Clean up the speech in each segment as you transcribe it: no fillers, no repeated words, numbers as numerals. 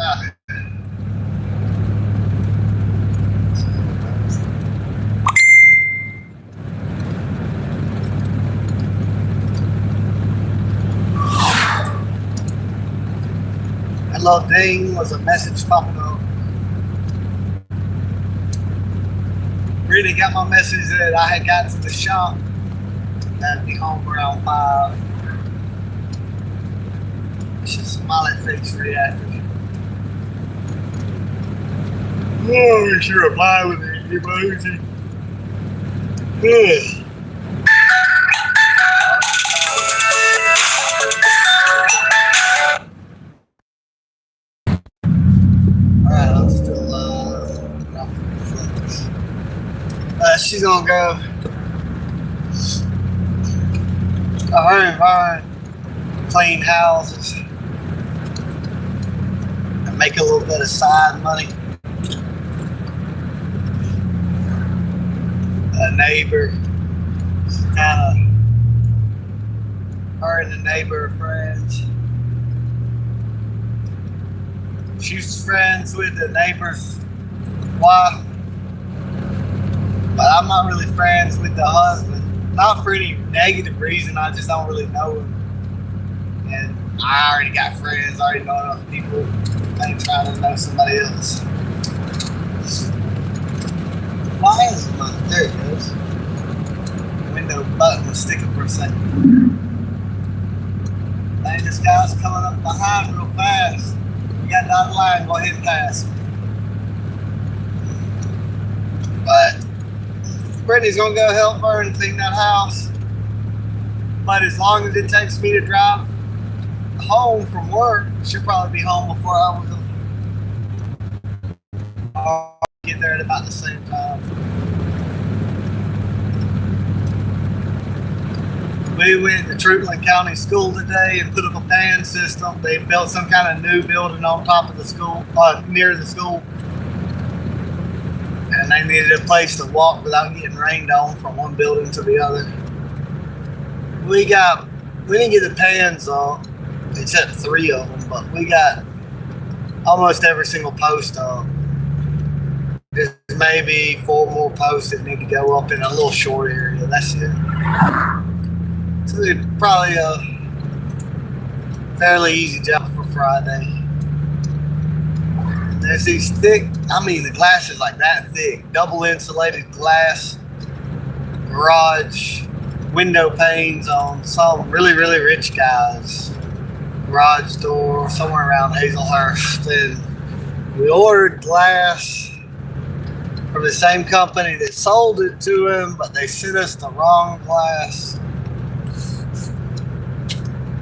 That little ding was a message popping up. Really got my message that I had got to the shop. I'd be home around 5. It's just a smiley face reactor. Oh, she replied with an emoji. Ugh. Alright, I'm still she's gonna go. Her and clean houses and make a little bit of side money. A neighbor, kind of, her and the neighbor are friends. She's friends with the neighbor's wife, but I'm not really friends with the husband. Not for any negative reason, I just don't really know him. And I already got friends, I already know enough people. I ain't trying to know somebody else. Why is it? There it goes. Window button was sticking for a second. Hey, this guy's coming up behind real fast. You got dotted line, go ahead and pass. But Brittany's gonna go help her and clean that house. But as long as it takes me to drive home from work, she'll probably be home before I will. I'll get there at about the same time. We went to Truitland County School today and put up a PAN system. They built some kind of new building on top of the school, near the school. And they needed a place to walk without getting rained on from one building to the other. We didn't get the PANs up, except 3 of them, but we got almost every single post up. There's maybe 4 more posts that need to go up in a little short area. That's it. So it's probably a fairly easy job for Friday. There's these thick, the glass is like that thick, double insulated glass garage window panes on some really, really rich guy's garage door somewhere around Hazelhurst. And we ordered glass from the same company that sold it to him, but they sent us the wrong glass.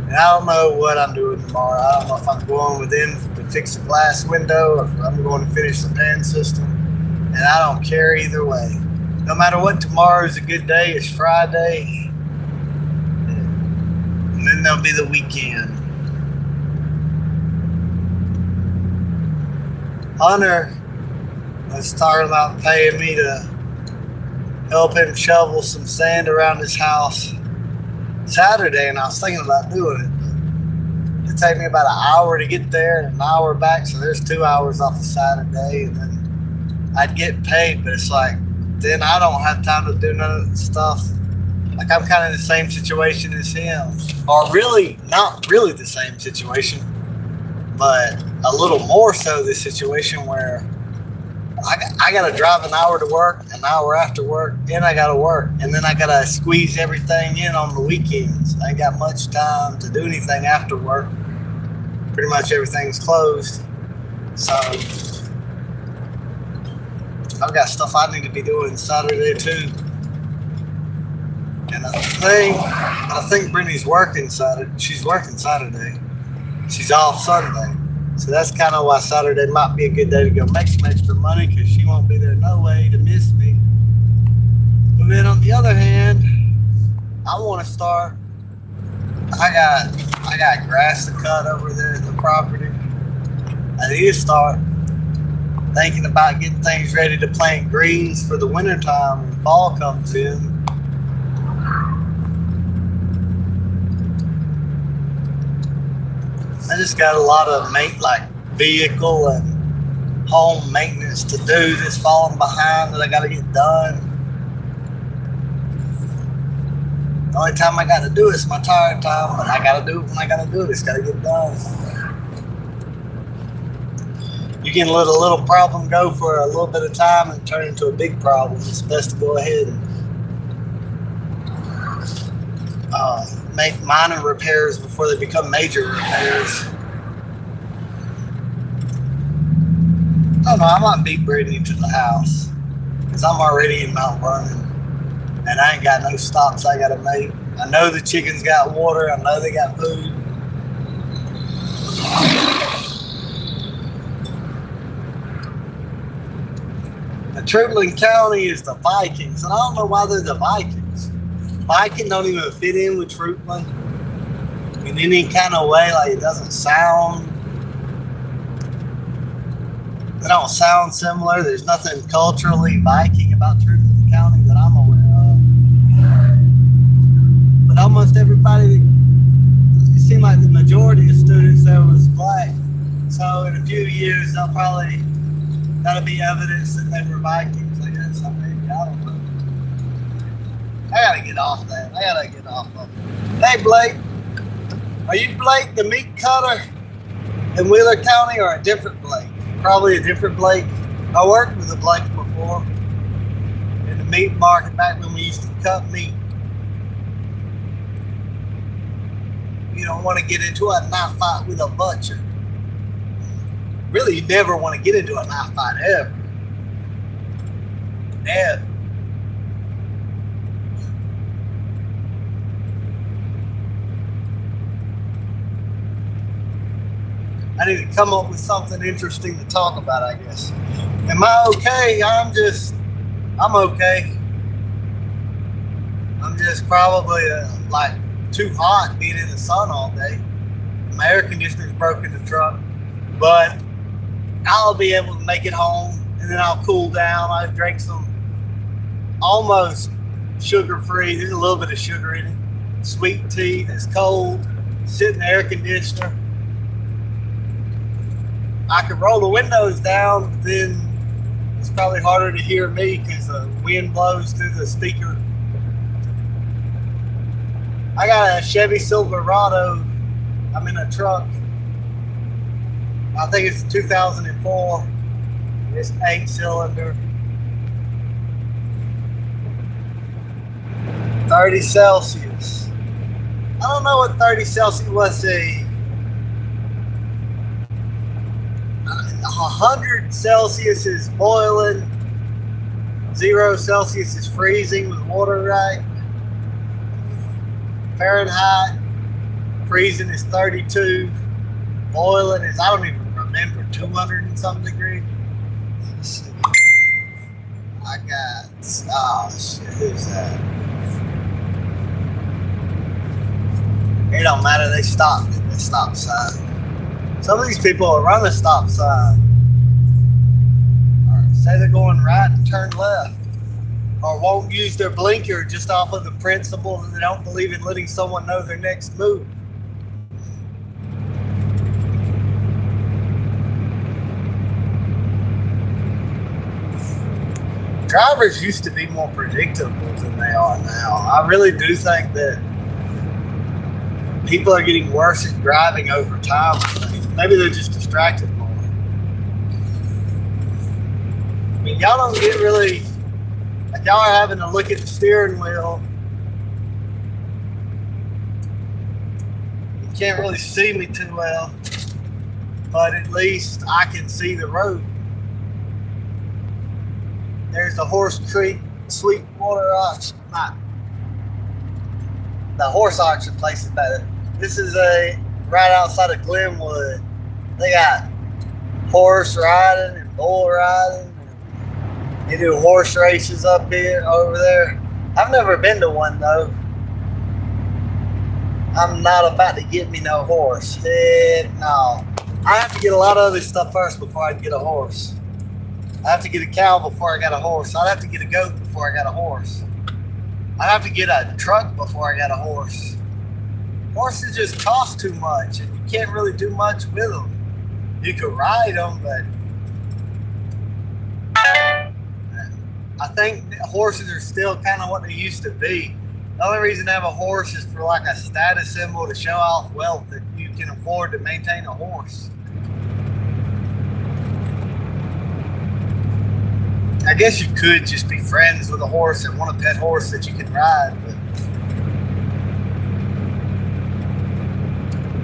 And I don't know what I'm doing tomorrow. I don't know if I'm going with them to fix the glass window or if I'm going to finish the PAN system. And I don't care either way. No matter what, tomorrow is a good day. It's Friday. And then there'll be the weekend. Hunter was talking about paying me to help him shovel some sand around his house Saturday, and I was thinking about doing it. It'd take me about an hour to get there and an hour back, so there's 2 hours off of Saturday, and then I'd get paid, but it's like, then I don't have time to do none of the stuff. Like, I'm kind of in the same situation as him, or really, not really the same situation, but a little more so this situation where I got to drive an hour to work, an hour after work, and I got to work. And then I got to squeeze everything in on the weekends. I ain't got much time to do anything after work. Pretty much everything's closed. So I've got stuff I need to be doing Saturday too. And I think Brittany's working Saturday. She's working Saturday. She's off Sunday. So that's kind of why Saturday might be a good day to go make some extra money, because she won't be there no way to miss me. But then on the other hand, I want to start. I got grass to cut over there at the property. I need to start thinking about getting things ready to plant greens for the wintertime when fall comes in. I just got a lot of vehicle and home maintenance to do that's falling behind that I got to get done. The only time I got to do it is my tired time, but I got to do it when I got to do it. It's got to get done. You can let a little problem go for a little bit of time and turn into a big problem. It's best to go ahead and make minor repairs before they become major repairs. I don't know, I might beat Brittany to the house because I'm already in Mount Vernon and I ain't got no stops I gotta make. I know the chickens got water, I know they got food. The Trembling County is the Vikings, and I don't know why they're the Vikings. Viking don't even fit in with Troutland in any kind of way. Like, it doesn't sound. They don't sound similar. There's nothing culturally Viking about Trembling County that I'm aware of. But almost everybody, it seemed like the majority of students there was black. So in a few years, they'll probably that'll be evidence that they were Vikings. I guess. I mean, I don't know. I gotta get off that. I gotta get off of it. Hey, Blake. Are you Blake, the meat cutter in Wheeler County, or a different Blake? Probably a different Blake. I worked with a Blake before in the meat market back when we used to cut meat. You don't want to get into a knife fight with a butcher. Really, you never want to get into a knife fight ever. Never. I need to come up with something interesting to talk about, I guess. Am I okay? I'm okay. I'm just probably like too hot being in the sun all day. My air conditioner's broke in the truck, but I'll be able to make it home and then I'll cool down. I drank some almost sugar-free. There's a little bit of sugar in it. Sweet tea that's cold. Sit in the air conditioner. I could roll the windows down, but then it's probably harder to hear me because the wind blows through the speaker. I got a Chevy Silverado. I'm in a truck. I think it's 2004. It's 8-cylinder. 30 Celsius. I don't know what 30 Celsius was. 100 Celsius is boiling. 0 Celsius is freezing with water, right? Fahrenheit, freezing is 32. Boiling is, I don't even remember, 200 and something degrees. Let's see. I got, oh shit, who's that? It don't matter, they stopped at the stop sign. Some of these people will run the stop sign. Or say they're going right and turn left. Or won't use their blinker just off of the principle that they don't believe in letting someone know their next move. Drivers used to be more predictable than they are now. I really do think that people are getting worse at driving over time. Maybe they're just distracted more. I mean, y'all don't get really, like, y'all are having to look at the steering wheel. You can't really see me too well, but at least I can see the road. There's the Horse Creek Sweetwater Auction. The horse auction place is better. This is right outside of Glenwood. They got horse riding and bull riding. And they do horse races up here, over there. I've never been to one though. I'm not about to get me no horse. Heck no. I have to get a lot of other stuff first before I can get a horse. I have to get a cow before I got a horse. I'd have to get a goat before I got a horse. I'd have to get a truck before I got a horse. Horses just cost too much, and you can't really do much with them. You could ride them, but I think horses are still kind of what they used to be. The only reason to have a horse is for like a status symbol to show off wealth, that you can afford to maintain a horse. I guess you could just be friends with a horse and want a pet horse that you can ride. But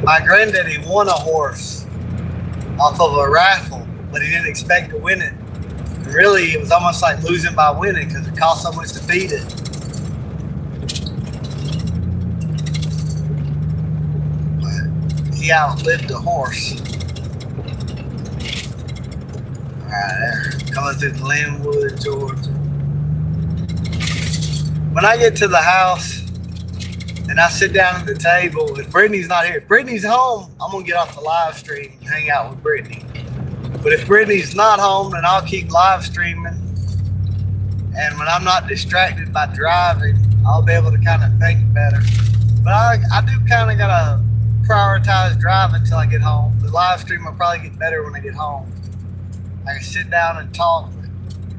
my granddaddy won a horse off of a raffle, but he didn't expect to win it. And really, it was almost like losing by winning because it cost so much to feed it. But he outlived the horse. Alright, there. Coming through Glenwood, Georgia. When I get to the house and I sit down at the table, if Brittany's not here, if Brittany's home, I'm going to get off the live stream and hang out with Brittany. But if Brittany's not home, then I'll keep live streaming. And when I'm not distracted by driving, I'll be able to kind of think better. But I do kind of got to prioritize driving until I get home. The live stream will probably get better when I get home. I can sit down and talk.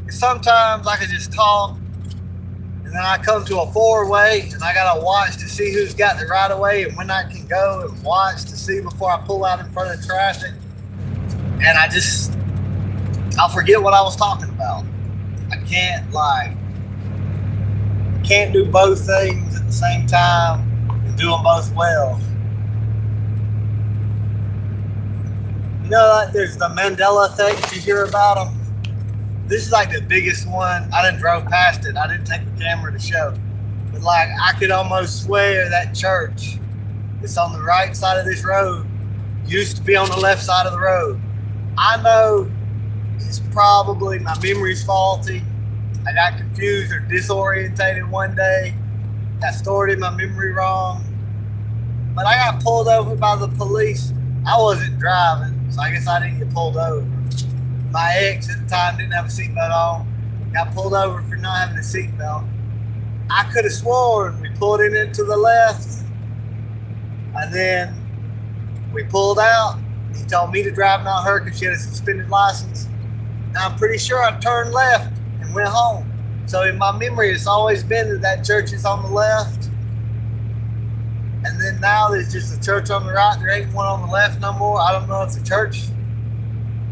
Sometimes I can just talk, and then I come to a four-way, and I gotta watch to see who's got the right of way and when I can go, and watch to see before I pull out in front of traffic. And I'll forget what I was talking about. I can't do both things at the same time and do them both well. You know, like there's the Mandela effect. You hear about them? This is like the biggest one. I done drove past it. I didn't take the camera to show. But like, I could almost swear that church that's on the right side of this road used to be on the left side of the road. I know it's probably my memory's faulty. I got confused or disorientated one day. Got stored in my memory wrong. But I got pulled over by the police. I wasn't driving, so I guess I didn't get pulled over. My ex at the time didn't have a seatbelt on. Got pulled over for not having a seatbelt. I could have sworn we pulled in to the left, and then we pulled out. He told me to drive, not her, because she had a suspended license. And I'm pretty sure I turned left and went home. So in my memory, it's always been that church is on the left. And then now there's just a church on the right. There ain't one on the left no more. I don't know if the church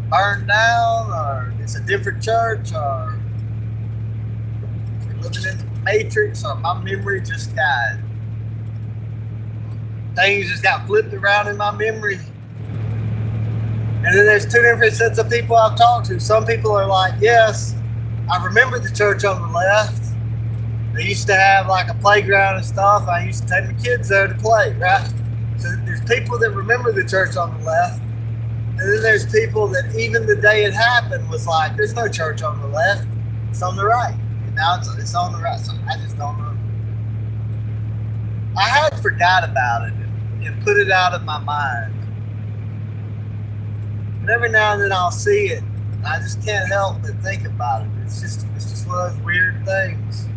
burned down or it's a different church or we're living in the Matrix or my memory just got, things just got flipped around in my memory. And then there's two different sets of people I've talked to. Some people are like, yes, I remember the church on the left. They used to have like a playground and stuff. I used to take my kids there to play, right? So there's people that remember the church on the left. And then there's people that even the day it happened was like, there's no church on the left. It's on the right. And now it's on the right. So I just don't know. I had forgot about it and put it out of my mind. But every now and then I'll see it. And I just can't help but think about it. It's just one of those weird things.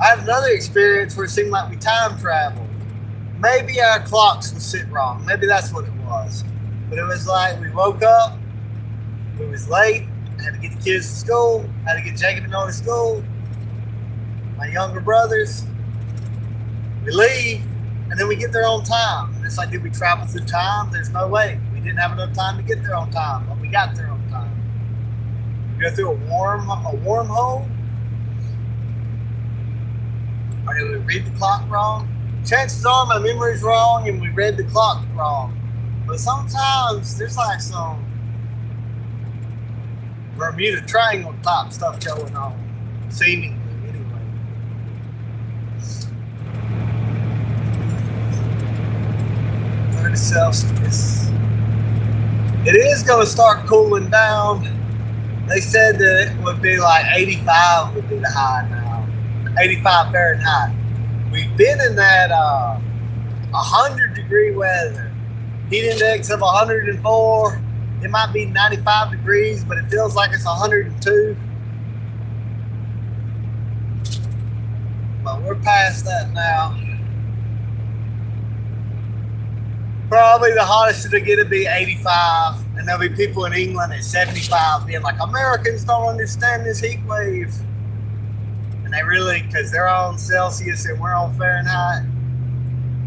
I had another experience where it seemed like we time traveled. Maybe our clocks would sit wrong. Maybe that's what it was. But it was like we woke up, we was late, I had to get the kids to school, I had to get Jacob and Noah to school, my younger brothers. We leave, and then we get there on time. And it's like, did we travel through time? There's no way. We didn't have enough time to get there on time, but we got there on time. We go through a wormhole. Or did we read the clock wrong? Chances are my memory's wrong and we read the clock wrong. But sometimes there's like some Bermuda Triangle type stuff going on. Seemingly, anyway. 30 Celsius. It is going to start cooling down. They said that it would be like 85 would be the high now. 85 Fahrenheit. We've been in that 100-degree weather. Heat index of 104. It might be 95 degrees, but it feels like it's 102. But we're past that now. Probably the hottest it'll get to be 85, and there'll be people in England at 75 being like, Americans don't understand this heat wave. And they really, because they're on Celsius and we're on Fahrenheit.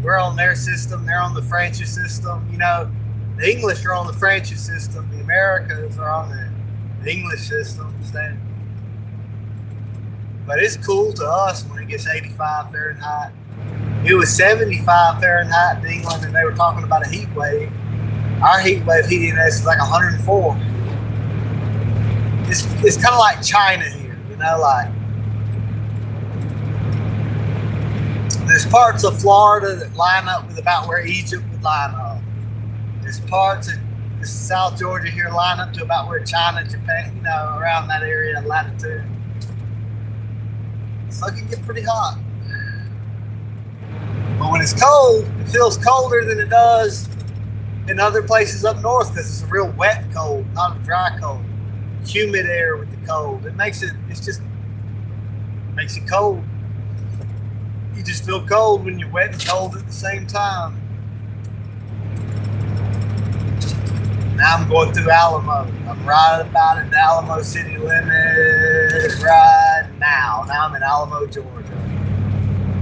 We're on their system, they're on the French system. You know, the English are on the French system, the Americans are on the English system. But it's cool to us when it gets 85 Fahrenheit. It was 75 Fahrenheit in England, and they were talking about a heat wave. Our heat wave heat index is like 104. It's kind of like China here, you know, like there's parts of Florida that line up with about where Egypt would line up. There's parts of South Georgia here line up to about where China, Japan, you know, around that area latitude. So it can get pretty hot. But when it's cold, it feels colder than it does in other places up north because it's a real wet cold, not a dry cold. Humid air with the cold. It makes it cold. You just feel cold when you're wet and cold at the same time. Now I'm going through Alamo. I'm right about at the Alamo city limit right now. Now I'm in Alamo, Georgia.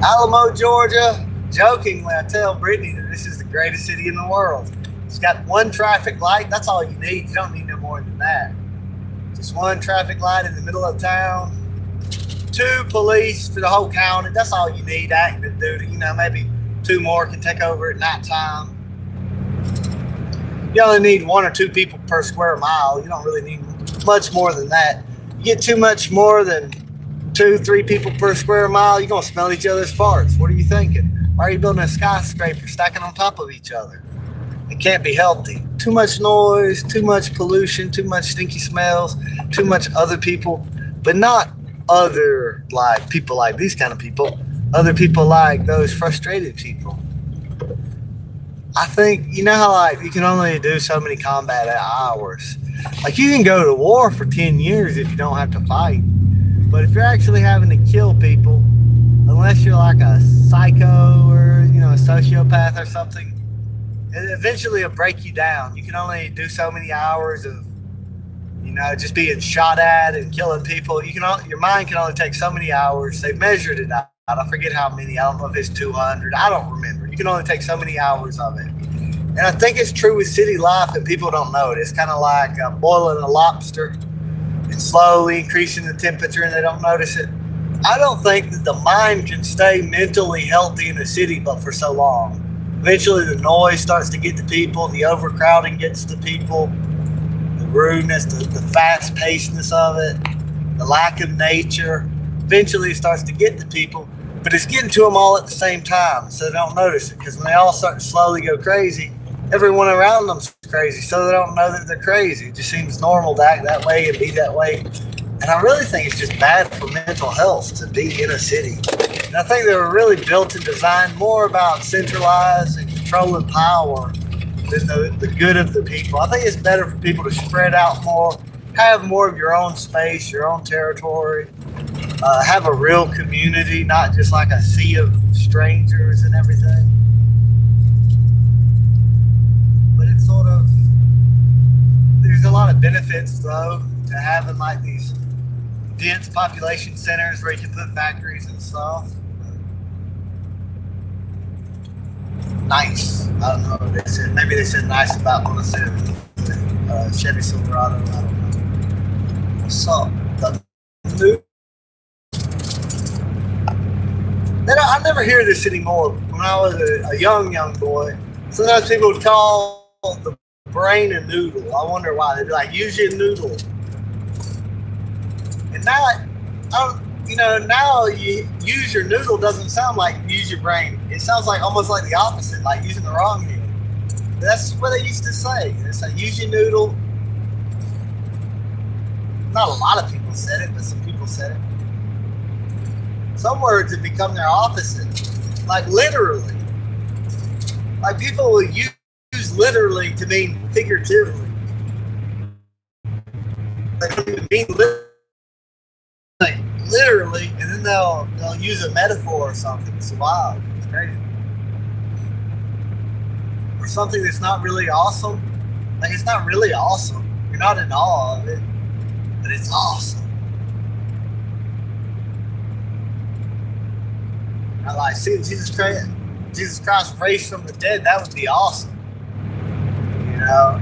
Alamo, Georgia. Jokingly, I tell Brittany that this is the greatest city in the world. It's got one traffic light. That's all you need. You don't need no more than that. Just one traffic light in the middle of town. 2 police for the whole county. That's all you need active duty. You know, maybe 2 more can take over at nighttime. You only need 1 or 2 people per square mile. You don't really need much more than that. You get too much more than 2, 3 people per square mile, you're going to smell each other's farts. What are you thinking? Why are you building a skyscraper stacking on top of each other? It can't be healthy. Too much noise, too much pollution, too much stinky smells, too much other people, but not other like people like these kind of people. Other people like those frustrated people. I think, you know how like you can only do so many combat hours. Like you can go to war for 10 years if you don't have to fight. But if you're actually having to kill people, unless you're like a psycho or, you know, a sociopath or something, eventually it'll break you down. You can only do so many hours of, you know, just being shot at and killing people. Your mind can only take so many hours. They've measured it out. I forget how many. I don't know if it's 200. I don't remember. You can only take so many hours of it. And I think it's true with city life and people don't know it. It's kind of like boiling a lobster and slowly increasing the temperature and they don't notice it. I don't think that the mind can stay mentally healthy in a city but for so long. Eventually the noise starts to get to people, the overcrowding gets to people, the rudeness, the fast-pacedness of it, the lack of nature. Eventually it starts to get to people, but it's getting to them all at the same time, so they don't notice it. Because when they all start to slowly go crazy, everyone around them's crazy, so they don't know that they're crazy. It just seems normal to act that way and be that way. And I really think it's just bad for mental health to be in a city. And I think they were really built and designed more about centralized and controlling power than the good of the people. I think it's better for people to spread out more, have more of your own space, your own territory, have a real community, not just like a sea of strangers and everything. But it's sort of, there's a lot of benefits though to having like these dense population centers where you can put factories and stuff. Nice. I don't know what they said. Maybe they said nice about what I said. Chevy Silverado. I don't know. What's up? I never hear this anymore. When I was a young boy, sometimes people would call the brain a noodle. I wonder why. They'd be like, use your noodle. And now you use your noodle doesn't sound like use your brain. It sounds like almost like the opposite, like using the wrong hand. That's what they used to say. They say use your noodle. Not a lot of people said it, but some people said it. Some words have become their opposite, like literally. Like people will use literally to mean figuratively. They don't even mean literally, and then they'll use a metaphor or something. It's wild. It's crazy. or something that's not really awesome, like it's not really awesome. You're not in awe of it, but it's awesome. I like seeing Jesus Christ raised from the dead. That would be awesome. You know,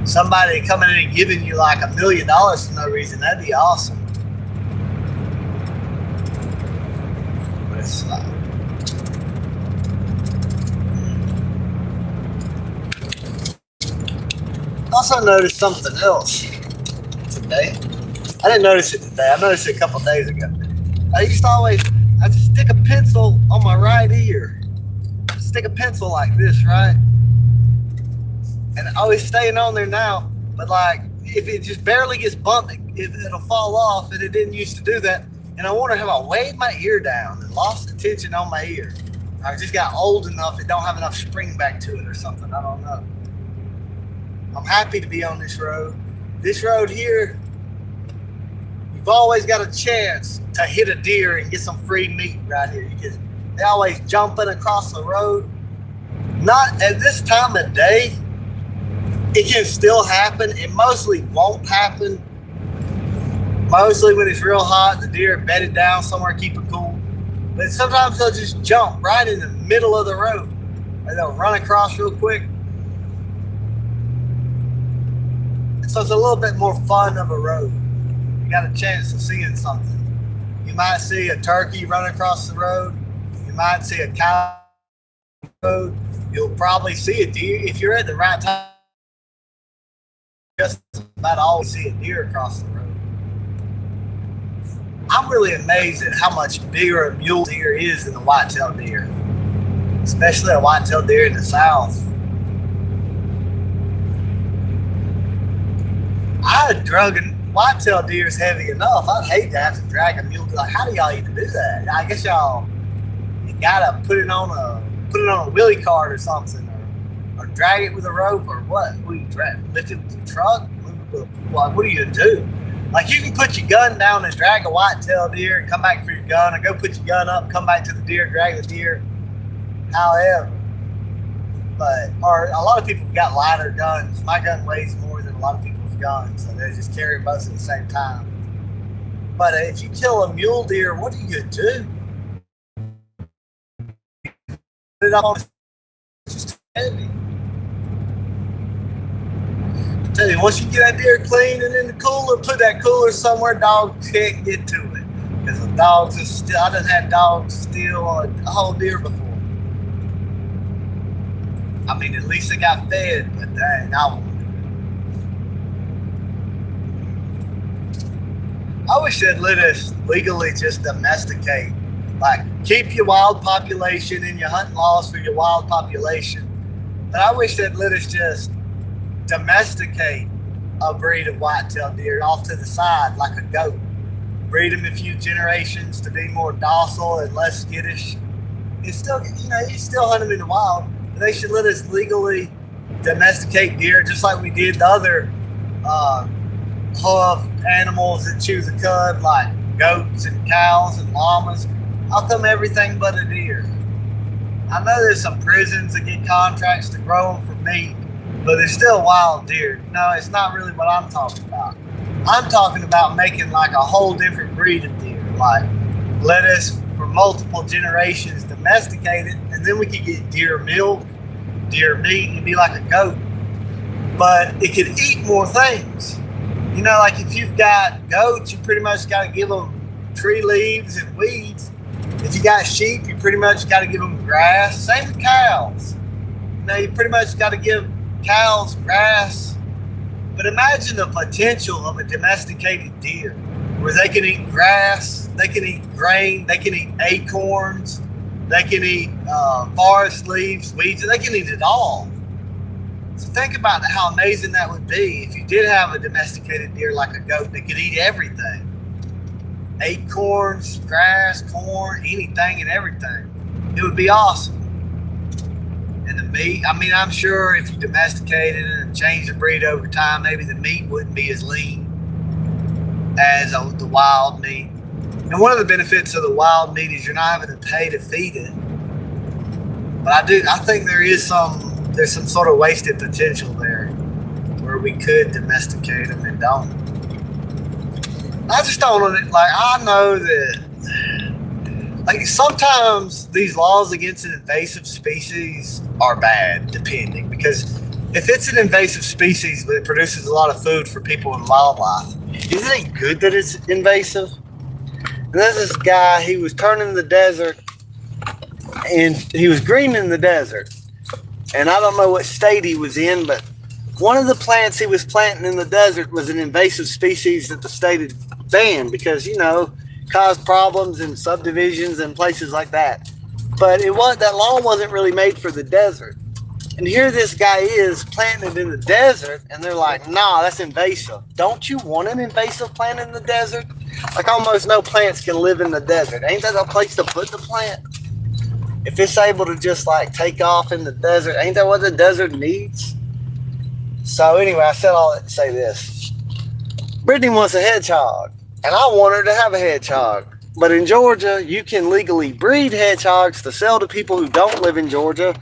somebody coming in and giving you like $1 million for no reason. That'd be awesome. But it's like, also noticed something else today. I didn't notice it today. I noticed it a couple days ago. I'd stick a pencil on my right ear. Stick a pencil like this, right? And I always staying on there now. But like, if it just barely gets bumped, it'll fall off. And it didn't used to do that. And I wonder have I weighed my ear down and lost the tension on my ear. I just got old enough. It don't have enough spring back to it or something. I don't know. I'm happy to be on this road. This road here, you've always got a chance to hit a deer and get some free meat right here. Because they're always jumping across the road. Not at this time of day. It can still happen. It mostly won't happen. Mostly when it's real hot, the deer are bedded down somewhere, keep it cool. But sometimes they'll just jump right in the middle of the road. And they'll run across real quick. So it's a little bit more fun of a road. You got a chance of seeing something. You might see a turkey run across the road. You might see a cow on the road. You'll probably see a deer. If you're at the right time, just about always see a deer across the road. I'm really amazed at how much bigger a mule deer is than a white-tailed deer. Especially a white-tailed deer in the South. I'd drug white-tailed deer is heavy enough. I'd hate to have to drag a mule. Like, how do y'all even do that? I guess you gotta put it on a wheelie cart or something, or drag it with a rope or what? What do you drag? Lift it with the truck? What do you do? Like you can put your gun down and drag a white-tailed deer and come back for your gun, or go put your gun up, come back to the deer, drag the deer. However, or a lot of people got lighter guns. My gun weighs more than a lot of people's guns, so they just carry both at the same time. But if you kill a mule deer, what do you do? Put it up on, it's just heavy. I tell you, once you get that deer clean and in the cooler, put that cooler somewhere dogs can't get to it. Because the dogs are still, I done had dogs steal a whole deer before. I mean, at least they got fed, but dang, I wish they'd let us legally just domesticate. Like, keep your wild population and your hunting laws for your wild population. But I wish they'd let us just domesticate a breed of white-tailed deer off to the side, like a goat. Breed them a few generations to be more docile and less skittish. You still, you still hunt them in the wild. But they should let us legally domesticate deer just like we did the other hoofed animals that chew the cud, like goats and cows and llamas. How come everything but a deer? I know there's some prisons that get contracts to grow them for meat, but they're still wild deer. No, it's not really what I'm talking about. I'm talking about making like a whole different breed of deer. Like, let us, for multiple generations, domesticate it, and then we could get deer milk, deer meat, and be like a goat. But it could eat more things. Like if you've got goats, you pretty much got to give them tree leaves and weeds. If you got sheep, you pretty much got to give them grass. Same with cows. You pretty much got to give cows grass. But imagine the potential of a domesticated deer where they can eat grass, they can eat grain, they can eat acorns, they can eat forest leaves, weeds, they can eat it all. So think about how amazing that would be if you did have a domesticated deer like a goat that could eat everything. Acorns, grass, corn, anything and everything. It would be awesome. And the meat, I'm sure if you domesticated it and changed the breed over time, maybe the meat wouldn't be as lean as the wild meat. And one of the benefits of the wild meat is you're not having to pay to feed it. But I think there is some there's some sort of wasted potential there where we could domesticate them and don't. I just don't like. I know that like sometimes these laws against an invasive species are bad, depending, because if it's an invasive species but it produces a lot of food for people and wildlife, isn't it good that it's invasive? And there's this guy, he was turning the desert and he was greening the desert. And I don't know what state he was in, but one of the plants he was planting in the desert was an invasive species that the state had banned because, you know, caused problems in subdivisions and places like that. But that law wasn't really made for the desert. And here this guy is planting it in the desert, and they're like, nah, that's invasive. Don't you want an invasive plant in the desert? Like almost no plants can live in the desert. Ain't that a place to put the plant? If it's able to just like take off in the desert, ain't that what the desert needs? So anyway, I said all that to say this. Brittany wants a hedgehog, and I want her to have a hedgehog. But in Georgia, you can legally breed hedgehogs to sell to people who don't live in Georgia,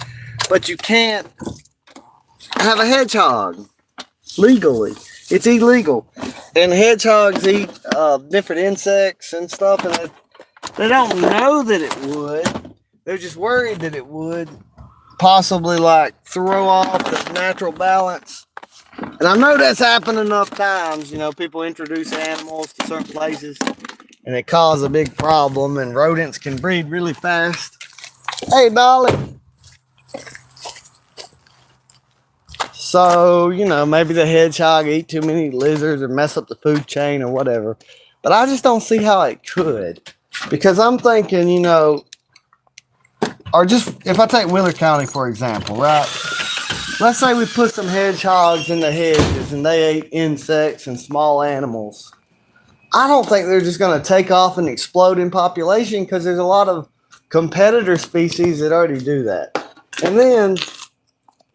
but you can't have a hedgehog legally. It's illegal. And hedgehogs eat different insects and stuff, and they don't know that it would. They're just worried that it would possibly like throw off the natural balance. And I know that's happened enough times. You know, people introduce animals to certain places and it causes a big problem, and rodents can breed really fast. Hey, Dolly. So, you know, maybe the hedgehog eat too many lizards or mess up the food chain or whatever. But I just don't see how it could. Because I'm thinking, you know, or just if I take Wheeler County, for example, right? Let's say we put some hedgehogs in the hedges and they ate insects and small animals. I don't think they're just going to take off and explode in population because there's a lot of competitor species that already do that. And then,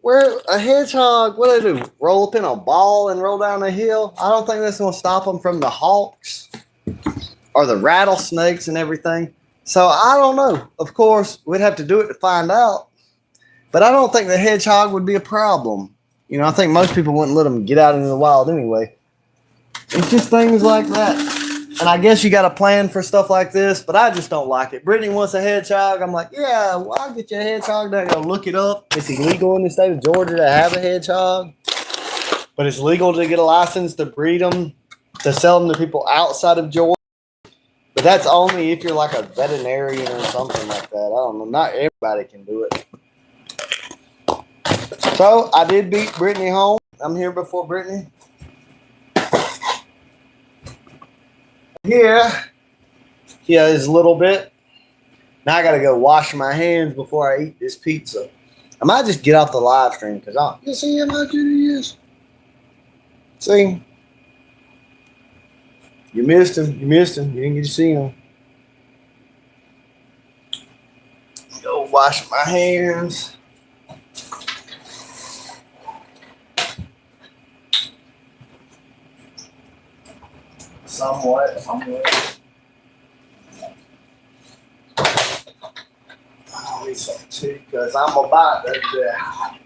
where a hedgehog, what do they do? Roll up in a ball and roll down a hill? I don't think that's going to stop them from the hawks or the rattlesnakes and everything. So I don't know. Of course, we'd have to do it to find out. But I don't think the hedgehog would be a problem. You know, I think most people wouldn't let them get out into the wild anyway. It's just things like that. And I guess you got a plan for stuff like this, but I just don't like it. Brittany wants a hedgehog. I'm like, yeah, well, I'll get you a hedgehog. Then I go look it up. It's illegal in the state of Georgia to have a hedgehog. But it's legal to get a license to breed them, to sell them to people outside of Georgia. But that's only if you're like a veterinarian or something like that. I don't know. Not everybody can do it. So I did beat Brittany home. I'm here before Brittany. Here is a little bit. Now I got to go wash my hands before I eat this pizza. I might just get off the live stream because you see how much it is. See? You missed him. You didn't get to see him. Go wash my hands. Somewhat. I'll need some tea because I'm about to die.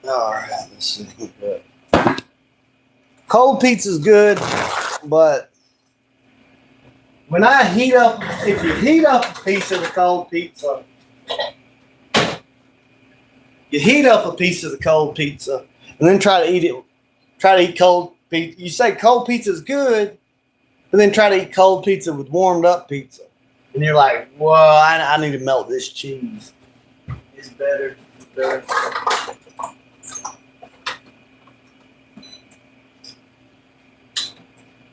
All right, let's see. Cold pizza's good, but when I heat up, if you heat up a piece of the cold pizza, and then try to eat cold pizza. You say cold pizza is good, but then try to eat cold pizza with warmed up pizza. And you're like, whoa, I need to melt this cheese. It's better.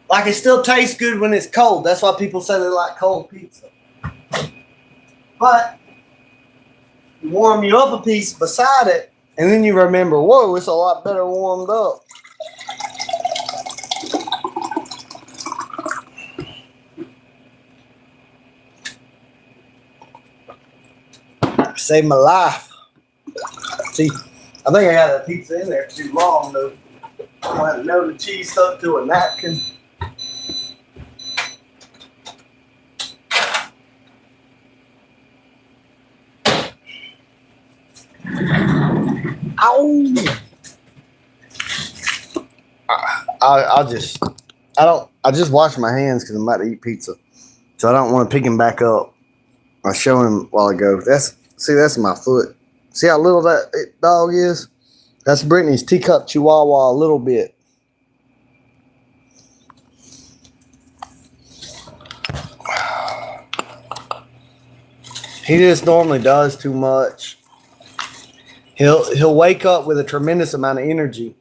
Like, it still tastes good when it's cold. That's why people say they like cold pizza. But you warm you up a piece beside it, and then you remember, whoa, it's a lot better warmed up. Saved my life. See, I think I got the pizza in there too long, though. I want to know the cheese stuck to a napkin. Ow! I just washed my hands because I'm about to eat pizza. So I don't want to pick him back up. I showed him a while ago. That's my foot. See how little that dog is? That's Brittany's teacup chihuahua a little bit. He just normally does too much. He'll wake up with a tremendous amount of energy.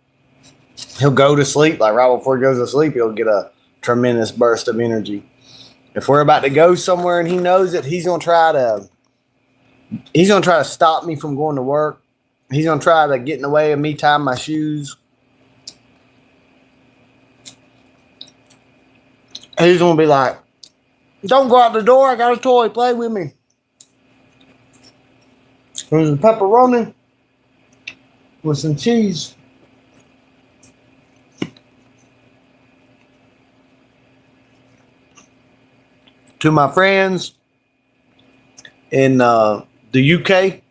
He'll go to sleep, like right before he goes to sleep, he'll get a tremendous burst of energy. If we're about to go somewhere and he knows it, he's gonna try to stop me from going to work. He's gonna try to get in the way of me tying my shoes. And he's gonna be like, "Don't go out the door. I got a toy. Play with me." There's a pepperoni with some cheese. To my friends in the UK,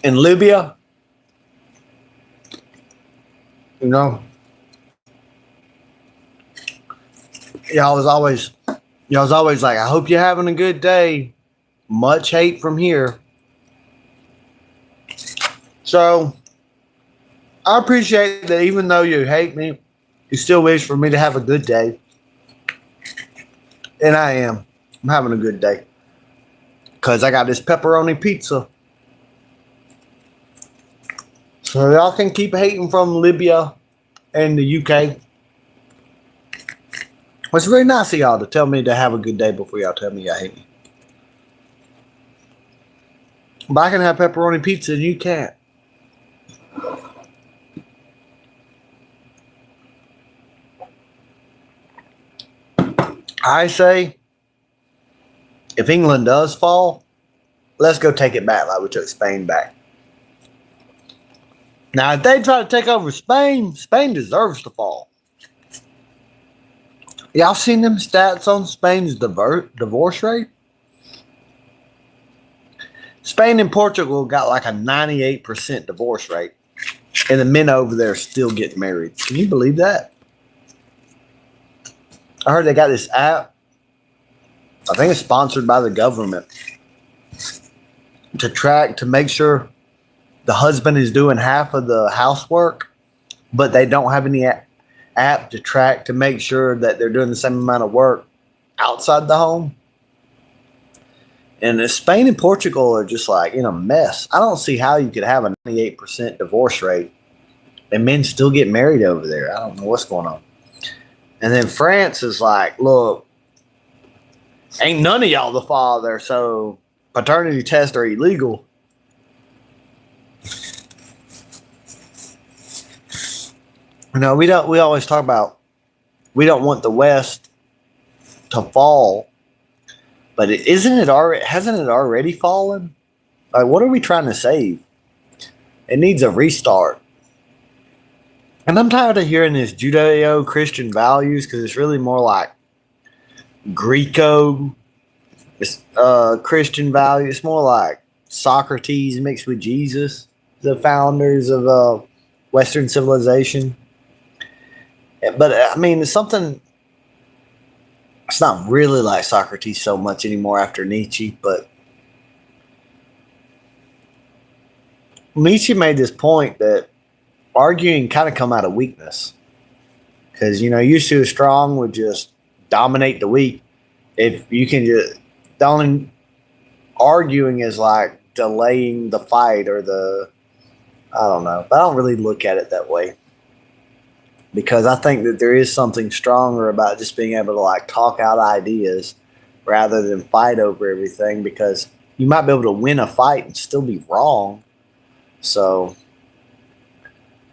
in Libya, y'all was always like, "I hope you're having a good day. Much hate from here." So I appreciate that even though you hate me, you still wish for me to have a good day. And I am. I'm having a good day. Because I got this pepperoni pizza. So y'all can keep hating from Libya and the UK. It's very nice of y'all to tell me to have a good day before y'all tell me y'all hate me. But I can have pepperoni pizza and you can't. I say, if England does fall, let's go take it back like we took Spain back. Now, if they try to take over Spain, Spain deserves to fall. Y'all seen them stats on Spain's divorce rate? Spain and Portugal got like a 98% divorce rate. And the men over there still get married. Can you believe that? I heard they got this app. I think it's sponsored by the government to make sure the husband is doing half of the housework, but they don't have any app to track to make sure that they're doing the same amount of work outside the home. And Spain and Portugal are just like in a mess. I don't see how you could have a 98% divorce rate and men still get married over there. I don't know what's going on. And then France is like, look, ain't none of y'all the father, so paternity tests are illegal. We always talk about we don't want the West to fall, but hasn't it already fallen? Like, what are we trying to save? It needs a restart. And I'm tired of hearing this Judeo-Christian values because it's really more like Greco-Christian values. It's more like Socrates mixed with Jesus, the founders of Western civilization. But I mean, it's not really like Socrates so much anymore after Nietzsche, but Nietzsche made this point that arguing kind of come out of weakness. Because, used to strong would just dominate the weak. If you can just, the only arguing is like delaying the fight or I don't know. But I don't really look at it that way. Because I think that there is something stronger about just being able to like talk out ideas rather than fight over everything, because you might be able to win a fight and still be wrong. So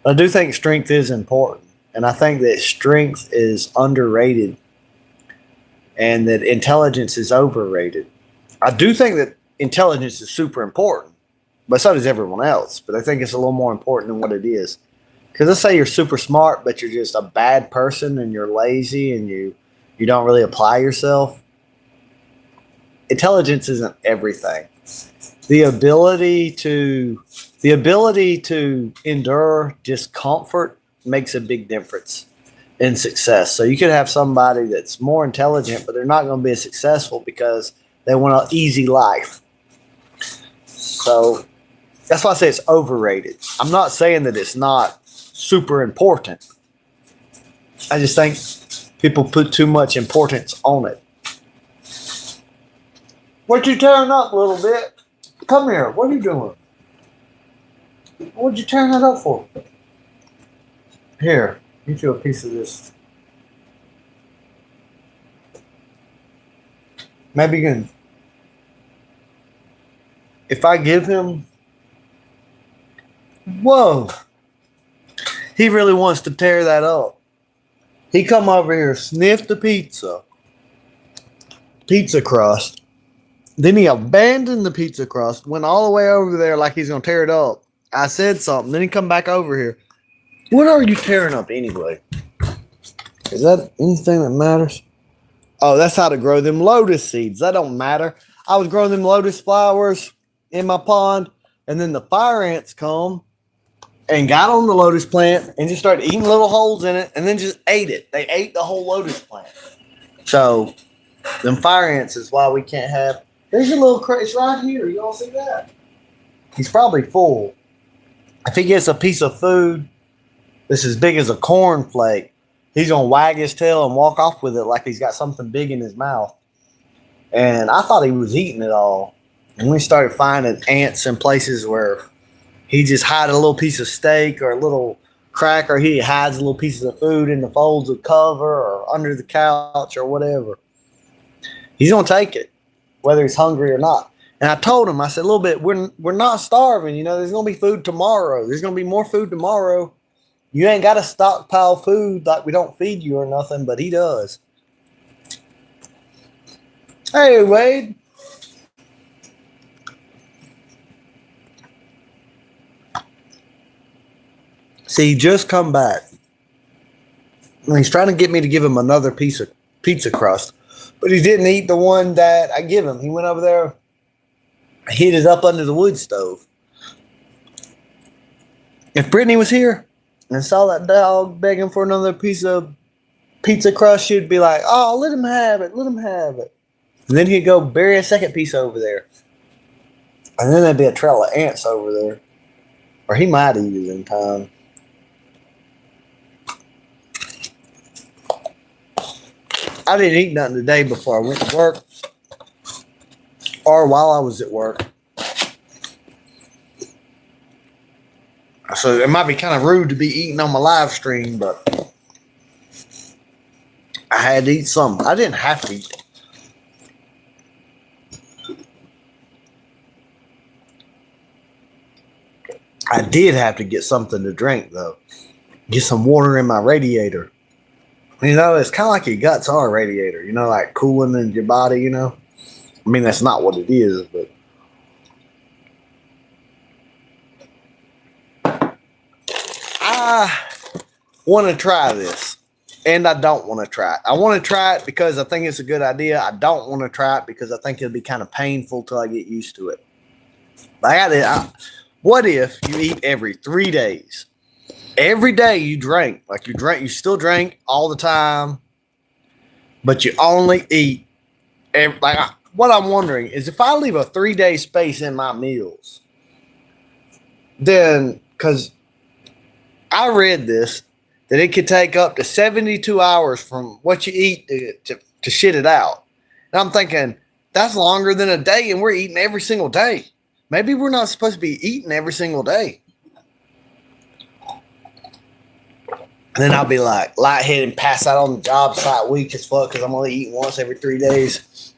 I do think strength is important. And I think that strength is underrated and that intelligence is overrated. I do think that intelligence is super important. but so does everyone else. But I think it's a little more important than what it is. Because let's say you're super smart, but you're just a bad person and you're lazy and you don't really apply yourself. Intelligence isn't everything. The ability to endure discomfort makes a big difference in success. So you could have somebody that's more intelligent, but they're not going to be as successful because they want an easy life. So that's why I say it's overrated. I'm not saying that it's not super important. I just think people put too much importance on it. What you tearing up a little bit? Come here. What are you doing? What'd you tearing that up for? Here, get you a piece of this. Maybe you can. If I give him. Whoa. He really wants to tear that up. He come over here, sniffed the pizza crust. Then he abandoned the pizza crust, went all the way over there like he's going to tear it up. I said something. Then he come back over here. What are you tearing up anyway? Is that anything that matters? Oh, that's how to grow them lotus seeds. That don't matter. I was growing them lotus flowers in my pond, and then the fire ants come and got on the lotus plant and just started eating little holes in it and then just ate it. They ate the whole lotus plant. So, them fire ants is why we can't have... There's a little crate. It's right here. You all see that? He's probably full. If he gets a piece of food that's as big as a cornflake, he's going to wag his tail and walk off with it like he's got something big in his mouth. And I thought he was eating it all. And we started finding ants in places where he just hid a little piece of steak or a little cracker. He hides little pieces of food in the folds of cover or under the couch or whatever. He's going to take it, whether he's hungry or not. And I told him, I said, a little bit, we're not starving. You know, there's going to be food tomorrow. There's going to be more food tomorrow. You ain't got to stockpile food like we don't feed you or nothing, but he does. Hey, Wade. See, he just come back. And he's trying to get me to give him another piece of pizza crust. But he didn't eat the one that I give him. He went over there, hid it up under the wood stove. If Brittany was here and saw that dog begging for another piece of pizza crust, she'd be like, oh, let him have it. Let him have it. And then he'd go bury a second piece over there. And then there'd be a trail of ants over there. Or he might eat it in time. I didn't eat nothing today before I went to work or while I was at work. So it might be kind of rude to be eating on my live stream, but I had to eat something. I didn't have to eat. I did have to get something to drink, though. Get some water in my radiator. You know, it's kind of like your guts are a radiator, you know, like cooling in your body, you know. I mean, that's not what it is, but. I want to try this, and I don't want to try it. I want to try it because I think it's a good idea. I don't want to try it because I think it'll be kind of painful till I get used to it. What if you eat every 3 days? Every day you drink, you still drink all the time, but you only eat. What I'm wondering is if I leave a 3-day space in my meals, then, because I read this, that it could take up to 72 hours from what you eat to shit it out. And I'm thinking, that's longer than a day, and we're eating every single day. Maybe we're not supposed to be eating every single day. And then I'll be like lightheaded and pass out on the job site weak as fuck because I'm only eating once every 3 days.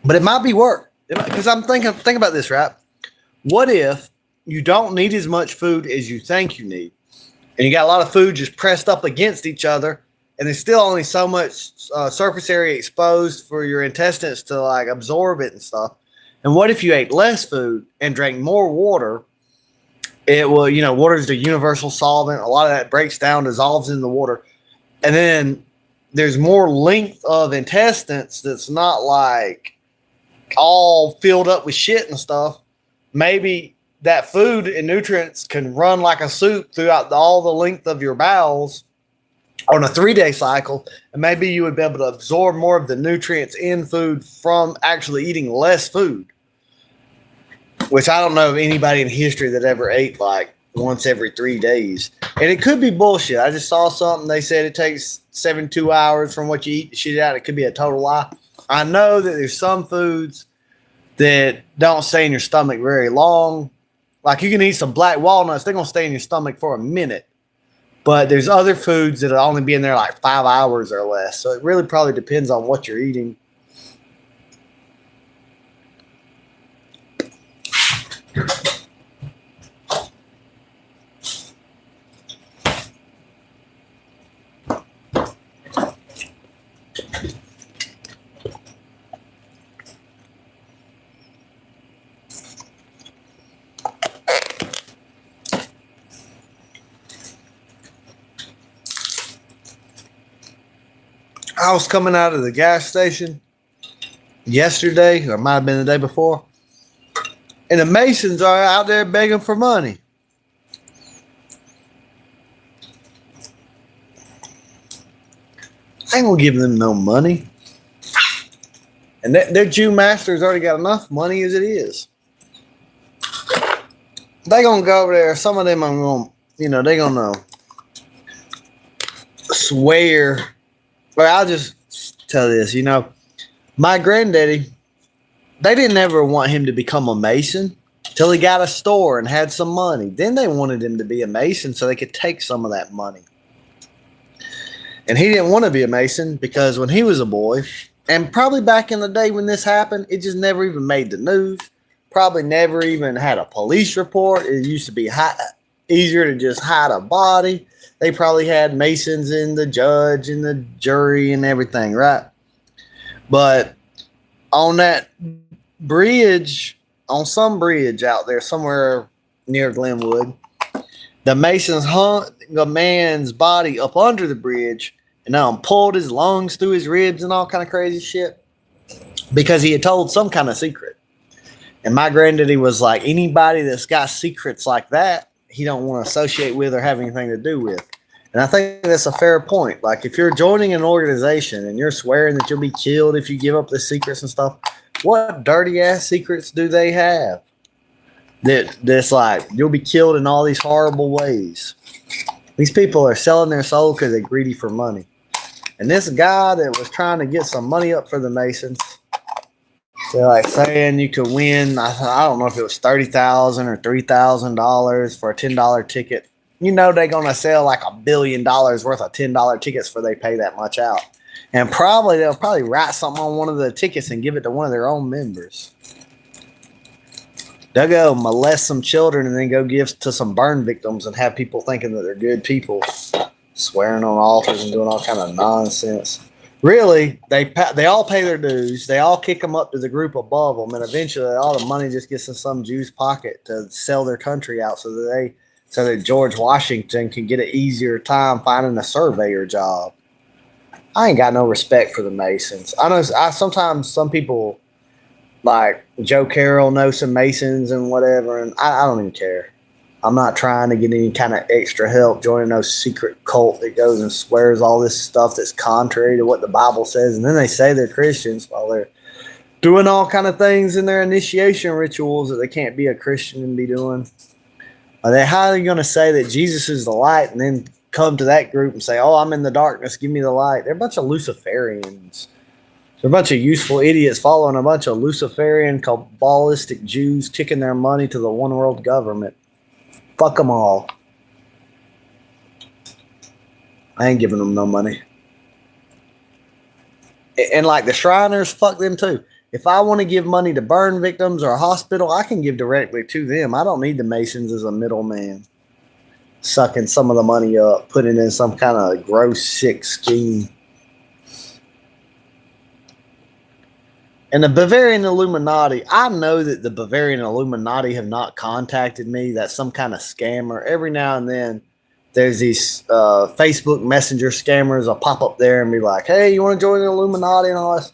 But it might be work. Because I'm think about this, right? What if you don't need as much food as you think you need? And you got a lot of food just pressed up against each other, and there's still only so much surface area exposed for your intestines to like absorb it and stuff. And what if you ate less food and drank more water? It will, water is the universal solvent. A lot of that breaks down, dissolves in the water. And then there's more length of intestines that's not like all filled up with shit and stuff. Maybe that food and nutrients can run like a soup throughout all the length of your bowels on a 3-day cycle. And maybe you would be able to absorb more of the nutrients in food from actually eating less food. Which I don't know of anybody in history that ever ate like once every 3 days. And it could be bullshit. I just saw something. They said it takes 72 hours from what you eat to shit out. It could be a total lie. I know that there's some foods that don't stay in your stomach very long. Like you can eat some black walnuts. They're going to stay in your stomach for a minute. But there's other foods that'll only be in there like 5 hours or less. So it really probably depends on what you're eating. I was coming out of the gas station yesterday, or it might have been the day before, and the Masons are out there begging for money. I ain't gonna give them no money. And their Jew master's already got enough money as it is. They gonna go over there. Some of them are gonna, they gonna swear. But I'll just tell this, my granddaddy, they didn't ever want him to become a Mason till he got a store and had some money. Then they wanted him to be a Mason so they could take some of that money. And he didn't want to be a Mason because when he was a boy, and probably back in the day when this happened, it just never even made the news. Probably never even had a police report. It used to be easier to just hide a body. They probably had Masons in the judge and the jury and everything, right? But on that bridge, on some bridge out there somewhere near Glenwood, the Masons hung a man's body up under the bridge and pulled his lungs through his ribs and all kind of crazy shit because he had told some kind of secret. And my granddaddy was like, anybody that's got secrets like that, he don't want to associate with or have anything to do with. And I think that's a fair point. Like if you're joining an organization and you're swearing that you'll be killed if you give up the secrets and stuff, what dirty ass secrets do they have? That's like you'll be killed in all these horrible ways. These people are selling their soul because they're greedy for money. And this guy that was trying to get some money up for the Masons, they're like saying you could win. I don't know if it was $30,000 or $3,000 for a $10 ticket. They're gonna sell like $1 billion worth of $10 tickets before they pay that much out, and they'll probably write something on one of the tickets and give it to one of their own members. They'll go molest some children and then go give to some burn victims and have people thinking that they're good people, swearing on altars and doing all kind of nonsense. Really, they all pay their dues. They all kick them up to the group above them, and eventually all the money just gets in some Jew's pocket to sell their country out so that George Washington can get an easier time finding a surveyor job. I ain't got no respect for the Masons. I know sometimes some people like Joe Carroll knows some Masons and whatever, and I don't even care. I'm not trying to get any kind of extra help joining no secret cult that goes and swears all this stuff that's contrary to what the Bible says, and then they say they're Christians while they're doing all kind of things in their initiation rituals that they can't be a Christian and be doing. How are you going to say that Jesus is the light and then come to that group and say, oh, I'm in the darkness, give me the light? They're a bunch of Luciferians. They're a bunch of useful idiots following a bunch of Luciferian, Kabbalistic Jews kicking their money to the one world government. Fuck them all. I ain't giving them no money. And like the Shriners, fuck them too. If I want to give money to burn victims or a hospital, I can give directly to them. I don't need the Masons as a middleman, sucking some of the money up, putting it in some kind of gross, sick scheme. And the Bavarian Illuminati, I know that the Bavarian Illuminati have not contacted me. That's some kind of scammer. Every now and then, there's these Facebook Messenger scammers. I'll pop up there and be like, hey, you want to join the Illuminati and all this?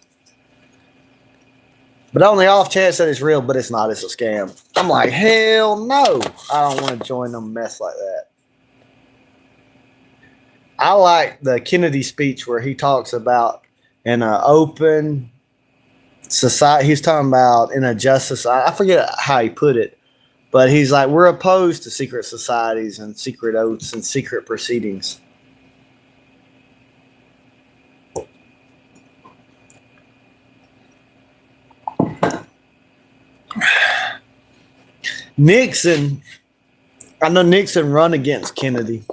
But on the off chance that it's real, but it's not, it's a scam. I'm like, hell no. I don't want to join them mess like that. I like the Kennedy speech where he talks about in an open society. He's talking about in a just society. I forget how he put it, but he's like, we're opposed to secret societies and secret oaths and secret proceedings. Nixon, I know Nixon run against Kennedy,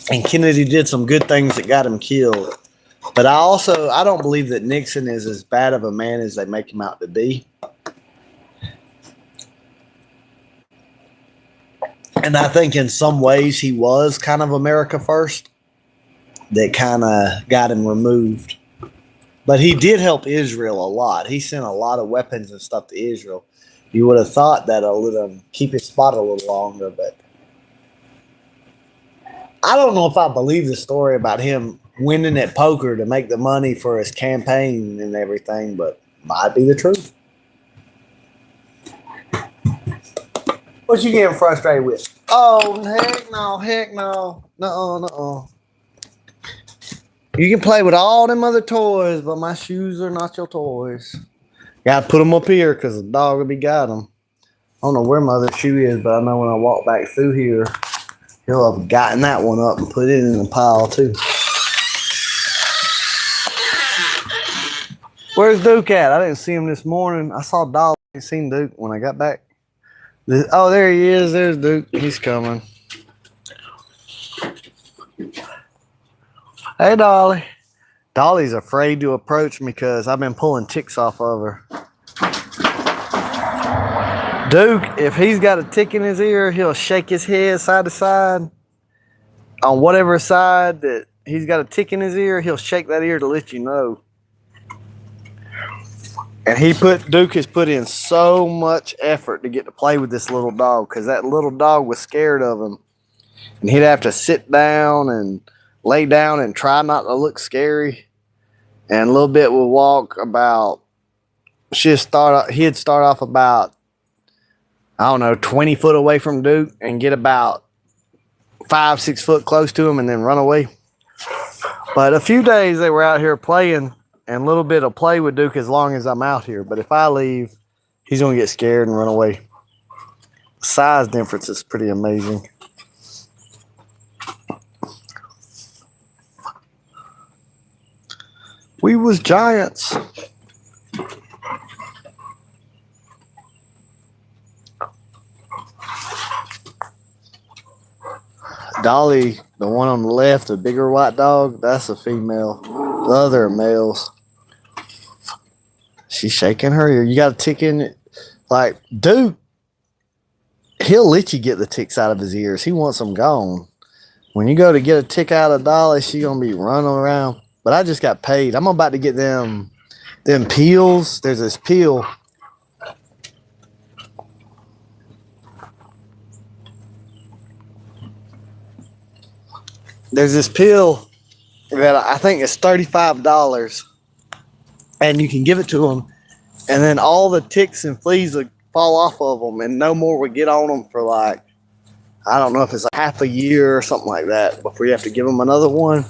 and Kennedy did some good things that got him killed. But I don't believe that Nixon is as bad of a man as they make him out to be. And I think in some ways he was kind of America first. That kind of got him removed. But he did help Israel a lot. He sent a lot of weapons and stuff to Israel. You would have thought that it'll let him keep his spot a little longer, but I don't know if I believe the story about him winning at poker to make the money for his campaign and everything, but might be the truth. What you getting frustrated with? Oh, heck no. No. You can play with all them other toys, but my shoes are not your toys. Gotta put them up here because the dog will be got them. I don't know where my other shoe is, but I know when I walk back through here, he'll have gotten that one up and put it in the pile too. Where's Duke at? I didn't see him this morning. I saw Dolly. I didn't see Duke when I got back. Oh, there he is. There's Duke. He's coming. Hey, Dolly. Dolly's afraid to approach me because I've been pulling ticks off of her. Duke, if he's got a tick in his ear, he'll shake his head side to side. On whatever side that he's got a tick in his ear, he'll shake that ear to let you know. And Duke has put in so much effort to get to play with this little dog because that little dog was scared of him. And he'd have to sit down and lay down and try not to look scary. And a little bit would walk about, he'd start off about, 20 foot away from Duke and get about 5-6 foot close to him and then run away. But a few days they were out here playing, and a little bit will play with Duke as long as I'm out here. But if I leave, he's going to get scared and run away. The size difference is pretty amazing. We was giants. Dolly, the one on the left, the bigger white dog, that's a female. The other are males. She's shaking her ear. You got a tick in it. Like, Duke, he'll let you get the ticks out of his ears. He wants them gone. When you go to get a tick out of Dolly, she's going to be running around. But I just got paid. I'm about to get them peels. There's this peel. There's this peel that I think is $35. And you can give it to them. And then all the ticks and fleas would fall off of them. And no more would get on them for like, I don't know if it's like half a year or something like that before you have to give them another one.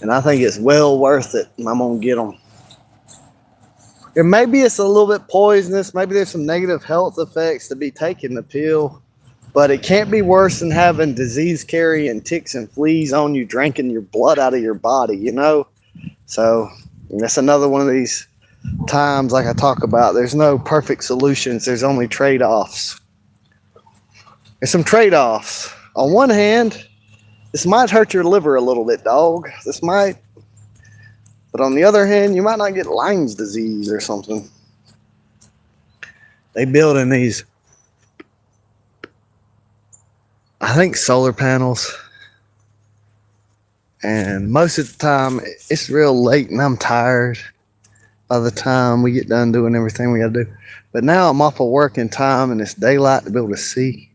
And I think it's well worth it. And I'm going to get them. And maybe it's a little bit poisonous. Maybe there's some negative health effects to be taking the pill. But it can't be worse than having disease-carrying ticks and fleas on you, drinking your blood out of your body, you know? So that's another one of these times, like I talk about, there's no perfect solutions. There's only trade-offs. There's some trade-offs. On one hand, this might hurt your liver a little bit, dog. This might. But on the other hand, you might not get Lyme's disease or something. They build in these, I think, solar panels. And most of the time, it's real late and I'm tired. by the time we get done doing everything we got to do. But now I'm off of working time and it's daylight to be able to see.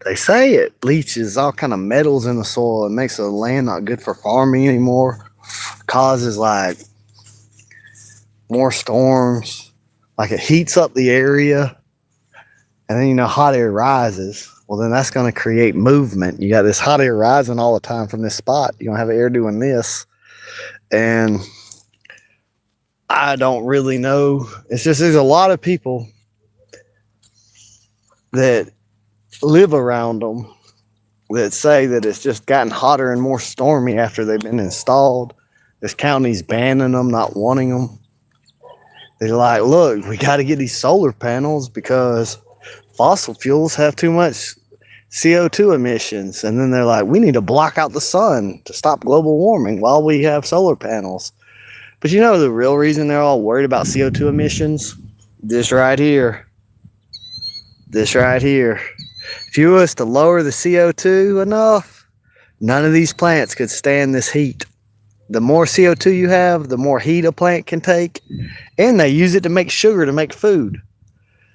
They say it leaches all kind of metals in the soil. It makes the land not good for farming anymore. Causes like more storms. Like it heats up the area. And then, hot air rises. Well, then that's going to create movement. You got this hot air rising all the time from this spot. You're going to have air doing this. And I don't really know. It's just there's a lot of people that live around them that say that it's just gotten hotter and more stormy after they've been installed. This county's banning them, not wanting them. They're like, look, we got to get these solar panels because fossil fuels have too much CO2 emissions. And then they're like, we need to block out the sun to stop global warming while we have solar panels. But the real reason they're all worried about CO2 emissions? This right here. This right here. If you was to lower the CO2 enough, none of these plants could stand this heat. The more CO2 you have, the more heat a plant can take. And they use it to make sugar to make food.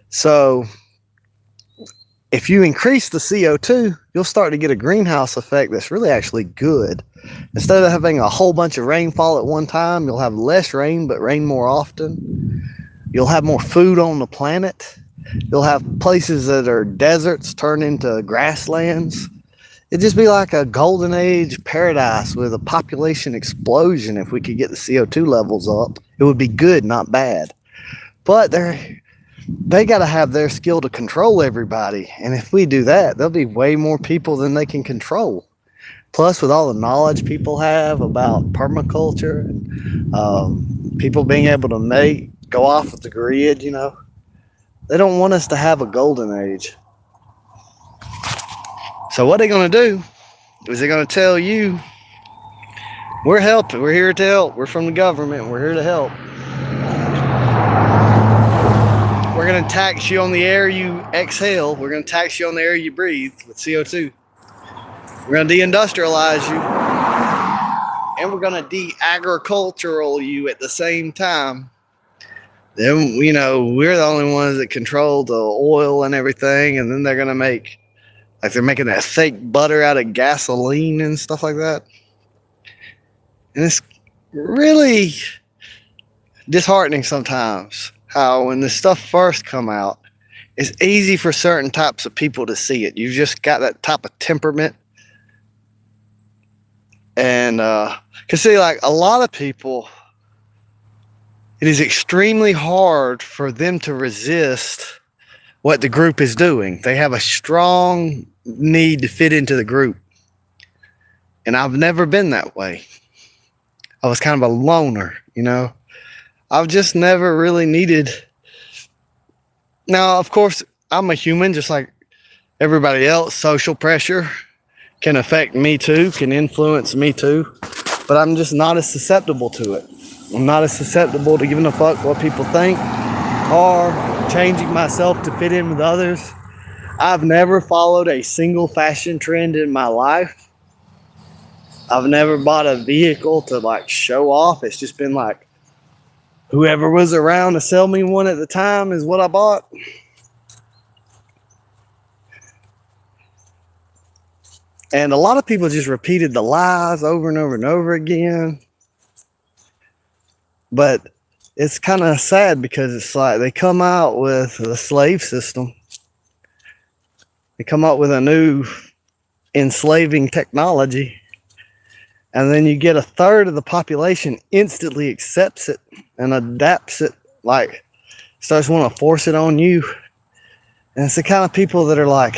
So if you increase the CO2, you'll start to get a greenhouse effect that's really actually good. Instead of having a whole bunch of rainfall at one time, you'll have less rain, but rain more often. You'll have more food on the planet. You'll have places that are deserts turn into grasslands. It'd just be like a golden age paradise with a population explosion if we could get the CO2 levels up. It would be good, not bad. But they got to have their skill to control everybody. And if we do that, there'll be way more people than they can control. Plus, with all the knowledge people have about permaculture and people being able to go off with the grid, they don't want us to have a golden age. So what they're going to do is they're going to tell you, we're helping, we're here to help, we're from the government, we're here to help. We're going to tax you on the air you exhale, we're going to tax you on the air you breathe with CO2. We're going to deindustrialize you, and we're going to de-agricultural you at the same time. Then, we're the only ones that control the oil and everything, and then they're going to make, like they're making that fake butter out of gasoline and stuff like that. And it's really disheartening sometimes how when this stuff first come out, it's easy for certain types of people to see it. You've just got that type of temperament. And, cause see, like a lot of people, it is extremely hard for them to resist what the group is doing. They have a strong need to fit into the group. And I've never been that way. I was kind of a loner, I've just never really needed. Now, of course, I'm a human just like everybody else. Social pressure can affect me too, can influence me too, but I'm just not as susceptible to it. I'm not as susceptible to giving a fuck what people think or changing myself to fit in with others. I've never followed a single fashion trend in my life. I've never bought a vehicle to like show off. It's just been like whoever was around to sell me one at the time is what I bought. And a lot of people just repeated the lies over and over and over again. But it's kind of sad because it's like they come out with the slave system. They come up with a new enslaving technology. And then you get a third of the population instantly accepts it and adapts it, like starts wanting to force it on you. And it's the kind of people that are like,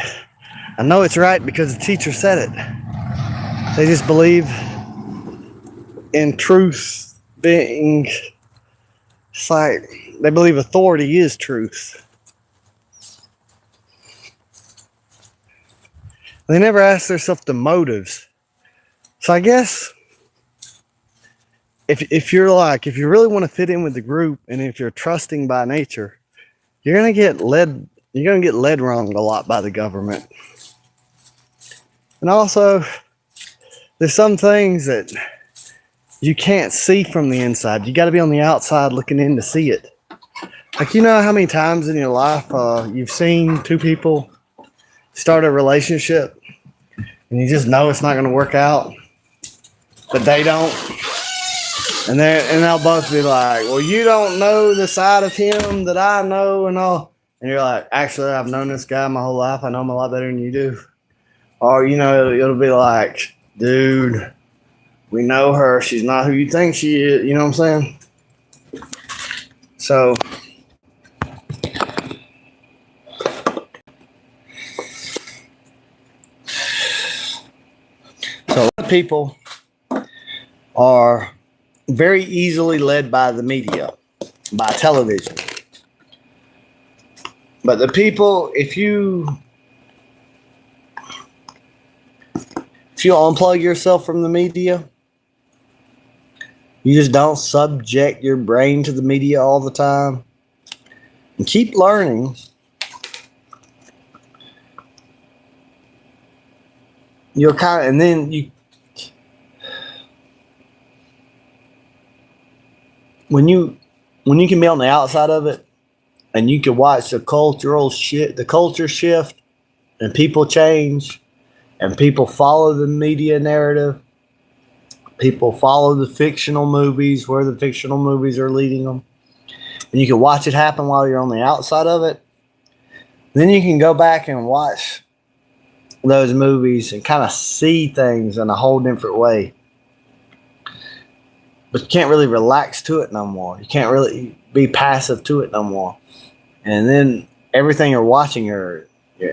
I know it's right because the teacher said it. They just believe in truth being, it's like they believe authority is truth. They never ask themselves the motives. So I guess if you really want to fit in with the group and if you're trusting by nature, you're gonna get led wrong a lot by the government. And also, there's some things that you can't see from the inside. You got to be on the outside looking in to see it. Like, you know how many times in your life you've seen two people start a relationship and you just know it's not going to work out, but they don't. And they'll both be like, well, you don't know the side of him that I know and all. And you're like, actually, I've known this guy my whole life. I know him a lot better than you do. Or, you know, it'll be like, dude, we know her. She's not who you think she is. You know what I'm saying? So a lot of people are very easily led by the media, by television. But the people, if you unplug yourself from the media, you just don't subject your brain to the media all the time, and keep learning, you'll kind of, and then when you can be on the outside of it and you can watch the culture shift, and people change, and people follow the media narrative, people follow the fictional movies where the fictional movies are leading them, and you can watch it happen while you're on the outside of it. Then you can go back and watch those movies and kind of see things in a whole different way. But you can't really relax to it no more. You can't really be passive to it no more. And then everything you're watching, you're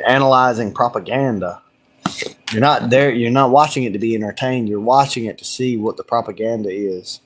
analyzing propaganda. You're not watching it to be entertained. You're watching it to see what the propaganda is.